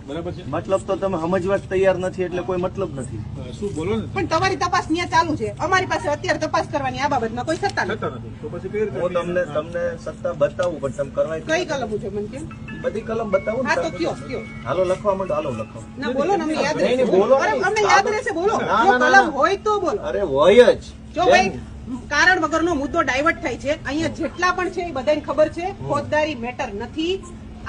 બરાબર છે, મતલબ તો તમે સમજવા જ તૈયાર નથી એટલે કોઈ મતલબ નથી. શું બોલો ને? પણ તમારી તપાસ ત્યાં ચાલુ છે, અમારી પાસે અત્યારે તપાસ કરવાની આ બાબતમાં કોઈ સત્તા નથી. થતા નથી તો પછી કઈ રીતે? હું તમને સત્તા બતાવું પણ તમે કરવા કઈ કલમ છે મને કેમ? બધી કલમ બતાવું ને હા તો તમે. કયો હાલો લખવા માંડો, હાલો લખો. ના બોલો ને, અમને યાદ નહીં, રહેશે. નહીં, બોલો અરે, નહીં. અમને યાદ રહેશે, બોલો. ના, જો ના, ના, કલમ ના. હોય તો બોલો. અરે હોય જ. જો ભાઈ કારણ વગરનો મુદ્દો ડાયવર્ટ થાય છે, અહીંયા જેટલા પણ છે એ બધાને ખબર છે, ફોજદારી મેટર નથી.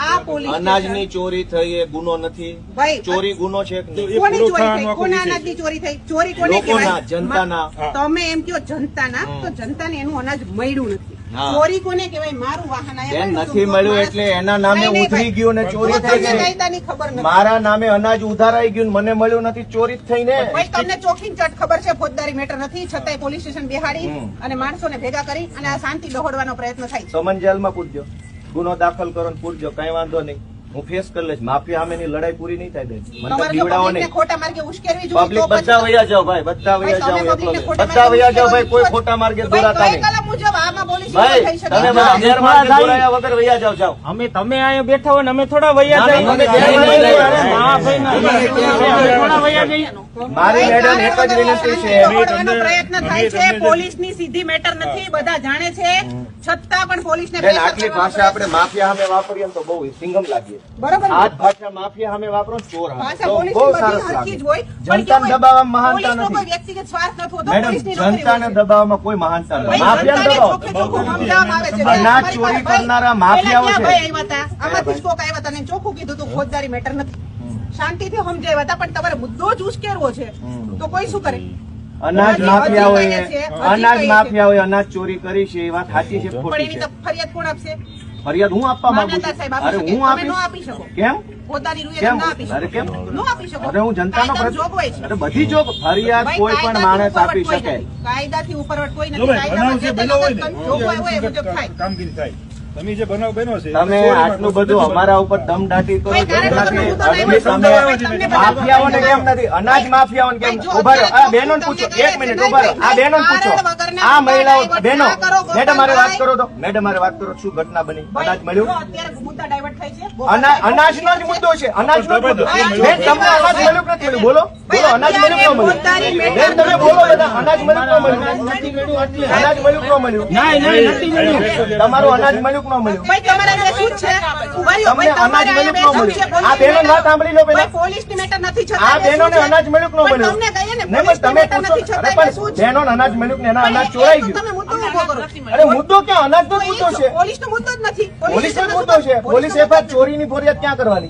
આ પોલીસ અનાજની ચોરી થઈ એ ગુનો નથી. ભાઈ, ચોરી ગુનો છે કે નહીં? કોની ચોરી પુરવઠાનો થઈ? આખો કોના વિષય અનાજની ચોરી થઈ? ચોરી કોને લોકોના, કહેવાય? જનતાના. તમે એમ કહો જનતાના, તો જનતાને એનું અનાજ મળ્યું નથી. હા. ચોરી કોને કહેવાય? મારું વાહન આયા બેન, હોય, નથી તો મળ્યું માર- એટલે એના નામે નહીં, નહીં, ઉધરી ભાઈ. ગયું ને ચોરી તો થઈ તમને ગઈ. કાયદાની ખબર નથી. મારા નામે અનાજ ઉધારાઈ ગયું ને મને મળ્યું નથી, ચોરી જ થઈ ને. ભાઈ, તમને ચોખી ચટ ખબર છે ફોજદારી મેટર નથી, છતાંય પોલીસ સ્ટેશન બેહાડી અને માણસોને ભેગા કરી અને આ શાંતિ દોહડવાનો પ્રયત્ન થાય છે. સમન જેલમાં પૂરજો, ગુનો દાખલ કરો ને પૂરજો, કઈ વાંધો નહીં. હું ફેસ કરી લઈશ. માફિયા સામેની લડાઈ પૂરી નહીં થાય બેન. મને તો તમારે જો બીવડાવો પબ્લિકને નહીં. ખોટા માર્ગે ઉશ્કેરવી જોઈએ પબ્લિક તો પછી બધા વયા જાઓ ભાઈ, બધા વયા જાઓ. તમે પબ્લિકને ખોટા બધા માર્ગે વયા જાઓ ભાઈ, કોઈ ઉશ્કેરવી ખોટા માર્ગે ભાઈ, દોરાતા કઈ નહીં. કલમ મુજબ આમાં પોલીસ ભાઈ થઈ શકે? તમે બધા ગેરમાર્ગે દોરાયા વગર વયા જાઓ, જાઓ. તમે અહીંયા બેઠા હોય ને અમે થોડા વૈયા ના, જઈએ. અમે ગેરમાર્ગે અરે દોરાયા. ના ભાઈ ના, અમે થોડા વૈયા જઈએ. મારી મેડમ એક જ વિનંતી છે. દોહડવાનો પ્રયત્ન થાય છે, પોલીસની સીધી મેટર નથી, બધા જાણે છે, છતાં પણ પોલીસને બેન, pressure આટલી કરવાનો ભાષા આપણે પ્રયત્ન. માફિયા સામે વાપરીએ ને તો બહુ સિંગમ લાગીએ. બરોબર ને? આ જ ભાષા માફિયા સામે વાપરો ને ચોર સામે ભાષા તો પોલીસની બહુ બધી સરસ હરખી જ લાગે. હોય, પણ જનતાને કેવું હોય, દબાવવામાં મહાનતા પોલીસનો કોઈ નથી. વ્યક્તિગત સ્વાર્થ નથી હોતો, મેડમ, પોલીસની નોકરી જનતાને હોય છે. દબાવવામાં કોઈ મહાનતા નથી. ભાઈ, માફિયાને જનતાને દબાવો. ચોખ્ખે ચોખ્ખું સમજાવવામાં આવે છે. અનાજ તમારી ચોરી પાસે કરનારા ભાઈ, માફિયાઓ પહેલા છે. ક્યાં ભાઈ આવ્યા હતા? આમાંથી જ કોક આવ્યા હતા ને ચોખ્ખું કીધું હતું ફોજદારી મેટર નથી. શાંતિથી સમજાવ્યા હતા, પણ તમારે મુદ્દો જ ઉશ્કેરવો છે તો કોઈ શું કરે? અનાજ હજી માફિયાઓએ કહીએ છીએ, હજી અનાજ કહીએ માફિયાઓએ અનાજ ચોરી કરી છે એ વાત સાચી છે કે પણ ખોટી એની છે? તો ફરિયાદ કોણ આપશે? ફરિયાદ હું આપવા માંગુ મામલતદાર સાહેબ છું. અરે આપી શકે. હું તમે ન આપીશ. આપી શકો. કેમ? પોતાની રૂએ કેમ? ના આપી શકો. અરે કેમ? ન આપી શકો. અરે હું જનતાનો કાયદાનો જોગવાઈ છે. અરે બધી જો ફરિયાદ ભાઈ, કોઈ પણ કાયદાથી માણસ આપી ઉપરવટ કોઈ શકે. નથી. કાયદાથી ઉપરવટ કોઈ જો નથી. ભાઈ, બનાવ કાયદામાં જે જે તે બન્યો હોય ને, લોકોને જોગવાઈ હોય એ મુજબ થાય. કામગીરી થાય. તમે જે બનાવ બન્યો છે તમે આટલું બધું અમારા ઉપર દમદાટી કરો ભાઈ, છો કારણ એનાથી વગરનો મુદ્દો આટલી નહીં તમે હોય. તમને બધા માફિયાઓને કેમ નથી? અનાજ માફિયાઓને કેમ? ભાઈ, જો ઉભા રહો. આ અત્યારે બહેનોને તમને પૂછો, કહે એક છે, મિનિટ નહીં, ઉભા રહો. આ ભાઈ, બહેનોને પૂછો. કારણ વગરના આ મહિલાઓ, મુદ્દા બહેનો, ડાયવર્ટ ના કરો, મેડમ મારે વાત ગોપાલભાઈ. કરો તો, મેડમ મારે વાત કરો, શું ઘટના બની? અનાજ ભાઈ, મળ્યું? જો અત્યારે મુદ્દા ડાયવર્ટ થાય છે. અનાજનો જ મુદ્દો છે. અનાજનો જ મુદ્દો. ભાઈ, બેન, તમને અનાજ મળ્યું કે નથી મળ્યું? બોલો, બોલો, અનાજ મળ્યું કે ન પોતાની મળ્યું? મેટર બેન, તમે બોલો બધા, અનાજ મળ્યું કે ન મળ્યું? અનાજ મળ્યું કે ન મળ્યું? નથી મળ્યું. તમારું અનાજ મળ્યું કે ન મળ્યું? ભાઈ, તમારે અહીંયા શું છે? ઉભા રહ્યો. તમને ભાઈ, અનાજ તમારે મળ્યું કે ન અહીંયા મળ્યું? શું છે? આ બહેનોની વાત સાંભળી લો પહેલા. ભાઈ, પોલીસની મેટર નથી છતાં આ શું બહેનોને છે? અનાજ મળ્યું કે ન પણ મળ્યું? તમને કહીએ ને, નહીં, પણ પોલીસની તમે મેટર પૂછો. નથી અરે છતાં પણ શું છે? બહેનોને અનાજ મળ્યું કે એના પણ અનાજ એ ચોરાઈ તો ગયું. તમે મુદ્દો ઊભો કરો. અરે મુદ્દો ક્યાં? અનાજનો જ મુદ્દો છે. પોલીસનો મુદ્દો જ નથી. પોલીસનો જ મુદ્દો છે. પોલીસ એફઆઈઆર ચોરીની ફરિયાદ ક્યાં કરવાની?